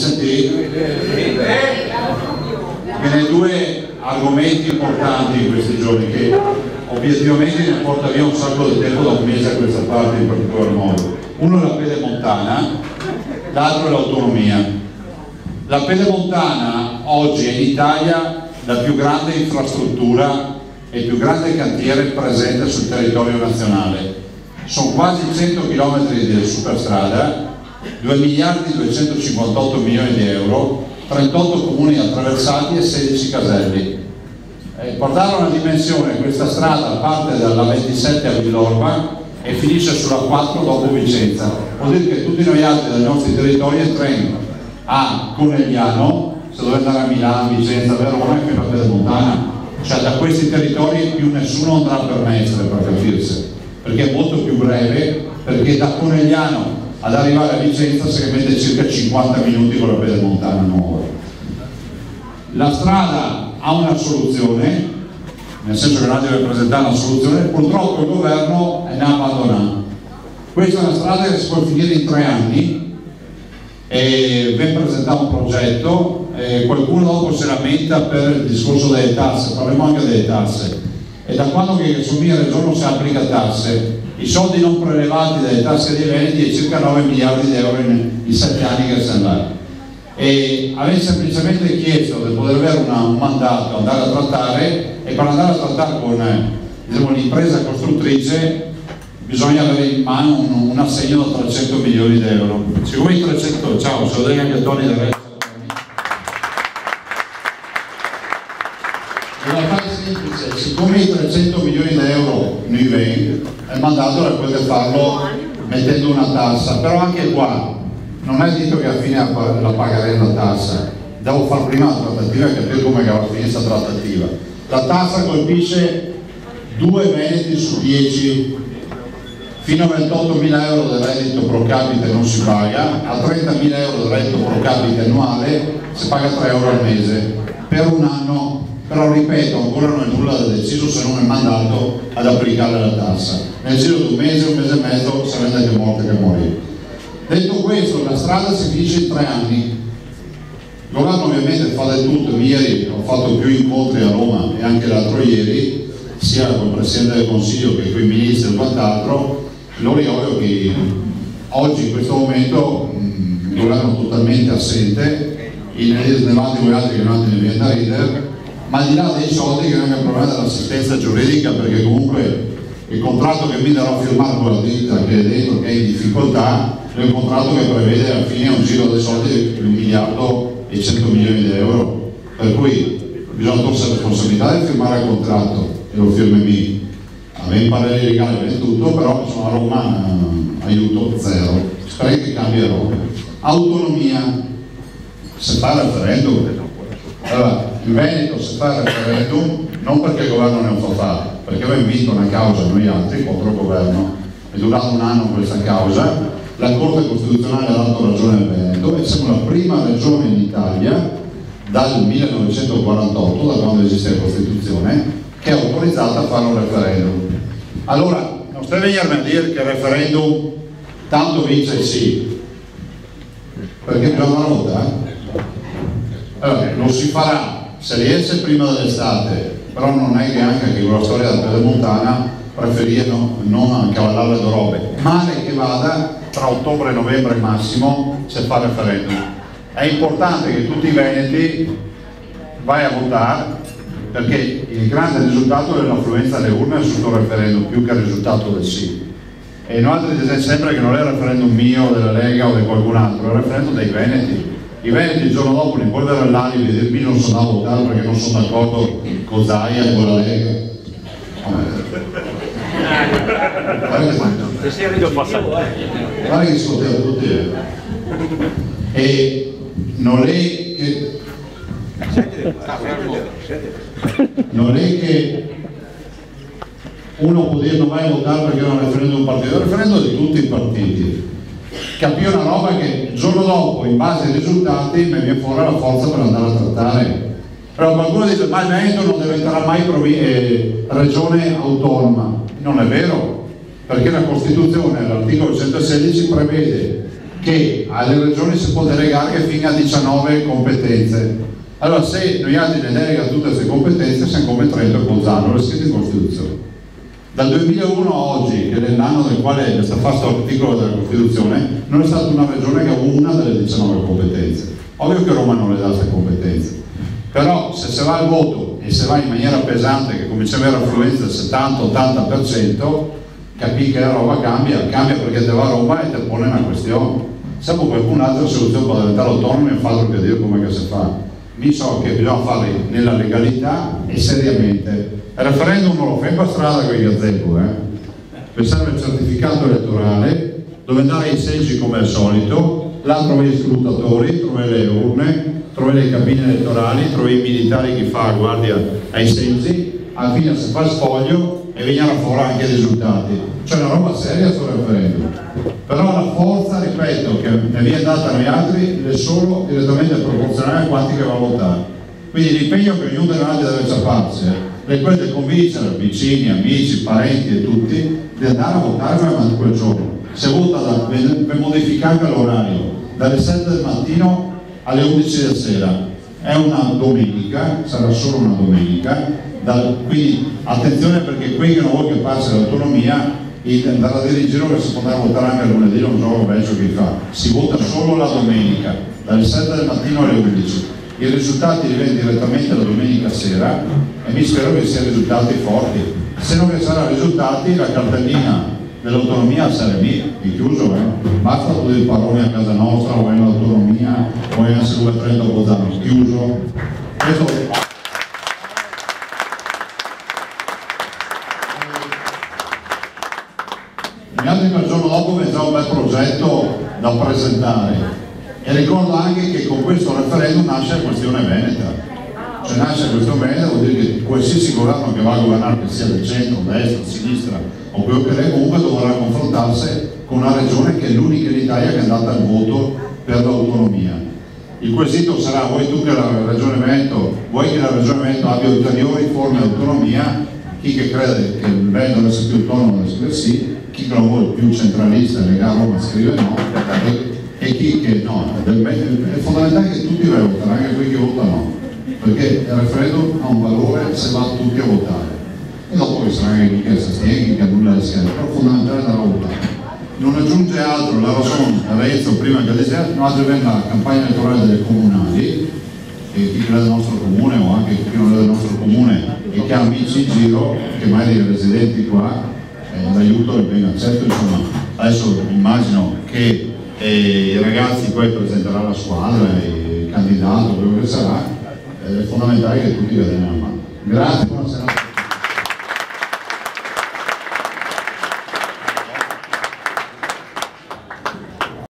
sentite? Bene, due argomenti importanti in questi giorni che obiettivamente ne porta via un sacco di tempo da un mese a questa parte in particolar modo. Uno è la pedemontana, l'altro è l'autonomia. La pedemontana oggi è in Italia la più grande infrastruttura e il più grande cantiere presente sul territorio nazionale. Sono quasi 100 km di superstrada, 2 miliardi 258 milioni di euro, 38 comuni attraversati e 16 caselli. Per dare una dimensione, questa strada parte dalla 27 a Villorba e finisce sulla 4 dopo Vicenza. Vuol dire che tutti noi altri dai nostri territori entriamo a Conegliano, se dovete andare a Milano, Vicenza, Verona e qui la pedemontana. Cioè da questi territori più nessuno andrà per Mestre, per capirsi, perché è molto più breve, perché da Conegliano ad arrivare a Vicenza si mette circa 50 minuti con la pedemontana nuova. La strada ha una soluzione, nel senso che noi deve presentare una soluzione, purtroppo il governo ne ha abbandonato. Questa è una strada che si può finire in 3 anni, e ben presentato un progetto, qualcuno dopo si lamenta per il discorso delle tasse, parliamo anche delle tasse, e da quando che su mia regione non si applica tasse, i soldi non prelevati dalle tasche dei veneti è circa 9 miliardi di euro in 7 anni che sono andati. E avete semplicemente chiesto di poter avere un mandato, andare a trattare, e per andare a trattare con l'impresa costruttrice bisogna avere in mano un assegno da 300 milioni di euro. Siccome i 300, ciao, sono degli gattoni del resto. In realtà è semplice, siccome i 300 milioni di euro noi vengono, il mandato potete farlo mettendo una tassa, però anche qua non è detto che alla fine la pagherei la tassa, devo fare prima la trattativa e capire come va a finire questa trattativa. La tassa colpisce 2 veneti su 10, fino a 28.000 euro del reddito pro capite non si paga, a 30.000 euro del reddito pro capite annuale si paga 3 euro al mese per un anno, però ripeto, ancora non è nulla da deciso se non è mandato ad applicare la tassa. Nel giro di un mese e mezzo sarete più morti che morire. Detto questo, la strada si finisce in 3 anni. Il governo ovviamente fa del tutto. Ieri ho fatto più incontri a Roma e anche l'altro ieri, sia con il Presidente del Consiglio che con i ministri e quant'altro. Allora è ovvio che oggi in questo momento il governo è totalmente assente, ne vanti voi altri che non ne viene da ridere, ma al di là dei soldi che non è il problema dell'assistenza giuridica, perché comunque il contratto che mi darò a firmare con la ditta che è dentro, che è in difficoltà, è un contratto che prevede alla fine un giro dei soldi di 1 miliardo e 100 milioni di euro, per cui bisogna togliersi la responsabilità di firmare il contratto e lo firmi avendo pareri legali e tutto, però insomma a Roma aiuto zero, spero che cambi roba. Autonomia, se fa il referendum, allora in Veneto si fa il referendum non perché il governo ne ha fatto, perché abbiamo vinto una causa noi altri contro il governo, è durato un anno questa causa, la Corte Costituzionale ha dato ragione al Veneto e siamo la prima regione in Italia dal 1948, da quando esiste la Costituzione, che è autorizzata a fare un referendum. Allora, non stai venirmi a dire che il referendum tanto vince il sì, perché bisogna votare. Allora, lo si farà se riesce prima dell'estate, però non è che anche con la storia della pedemontana preferirono non accavallare le robe. Male che vada, tra ottobre e novembre massimo si fa il referendum. È importante che tutti i veneti vai a votare, perché il grande risultato dell'affluenza alle urne è sul referendum più che il risultato del sì. E noi altri diciamo sempre che non è il referendum mio, della Lega o di qualcun altro, è il referendum dei veneti. I veneti il giorno dopo li volvere all'alibi e dirmi non sono andato a votare perché non sono d'accordo con Zaia e con la Lega. Guarda che ascoltiamo tutti. E non è che uno può dire non vai a votare perché è un referendum di un partito, è un referendum di tutti i partiti. Capì una roba che il giorno dopo, in base ai risultati, mi viene fuori la forza per andare a trattare. Però qualcuno dice ma il Veneto non diventerà mai regione autonoma. Non è vero, perché la Costituzione, all'articolo 116, prevede che alle regioni si può delegare fino a 19 competenze. Allora, se noi altri ne delega tutte queste competenze, siamo come Trento e Bolzano, le scritte in Costituzione. Dal 2001 a oggi, che è l'anno nel quale è stato fatto l'articolo della Costituzione, non è stata una regione che ha una delle 19 competenze. Ovvio che Roma non le dà queste competenze, però se si va al voto e se va in maniera pesante, che comincia ad avere affluenza del 70-80%, capì che la roba cambia perché te va a Roma e te pone una questione. Se poi qualcun'altra soluzione può diventare autonoma e fa altro che dire come che si fa. Mi so che bisogna farli nella legalità e seriamente. Il referendum non lo fai per strada con i gazebo, serve il certificato elettorale, dove andare ai seggi come al solito, là trovi gli scrutatori, trovi le urne, trovi le cabine elettorali, trovi i militari che fa guardia ai seggi, alla fine si fa il sfoglio e vengono fuori anche i risultati. C'è una roba seria sul referendum. Però la forza, ripeto, che ne viene data a noi altri è solo direttamente proporzionale a quanti che va a votare. Quindi l'impegno che ognuno dei altri deve ciapparsi è quello di convincere vicini, amici, parenti e tutti di andare a votare quel giorno. Se vota per modificare l'orario dalle 7 del mattino alle 11 del sera, è una domenica, sarà solo una domenica, quindi attenzione, perché qui che non vuole che passi l'autonomia, andare a dire in giro che si può andare a votare anche lunedì, non so penso che fa, si vota solo la domenica dalle 7 del mattino alle 11. I risultati li vedi direttamente la domenica sera e mi spero che siano risultati forti. Se non ci saranno risultati, la cartellina dell'autonomia sarà lì, è chiuso, basta tutti i paroli a casa nostra, o in autonomia, o in S2 Trento Bolzano, chiuso. Questo... Gli altri il giorno dopo c'è già un bel progetto da presentare. E ricordo anche che con questo referendum nasce la questione veneta. Cioè nasce la questione veneta vuol dire che qualsiasi governo che va a governare, che sia del centro, destra, sinistra o quello che è, comunque dovrà confrontarsi con una regione che è l'unica in Italia che è andata al voto per l'autonomia. Il quesito sarà: vuoi tu che la regione Veneto, vuoi che la regione Veneto abbia ulteriori forme di autonomia? Chi che crede che il Veneto deve essere più autonomo deve scrivere sì, chi che lo vuole più centralista e legale Roma scrive no, e chi che no. È fondamentale che tutti devono votare, anche quelli che votano, perché il referendum ha un valore se va tutti a votare, e dopo che sarà anche chi che si astiene, chi che annulla le schede, però è fondamentale andare a votare. Non aggiunge altro la ragione, Arezzo prima che deserto, no, altro viene la campagna elettorale delle comunali, e chi crede del nostro comune o anche chi non è del nostro comune e che ha amici in giro, che magari dei residenti qua, l'aiuto è ben accetto. Insomma, adesso immagino che i ragazzi poi presenteranno la squadra, il candidato, quello che sarà, è fondamentale che tutti vedano la mano. Grazie, buonasera.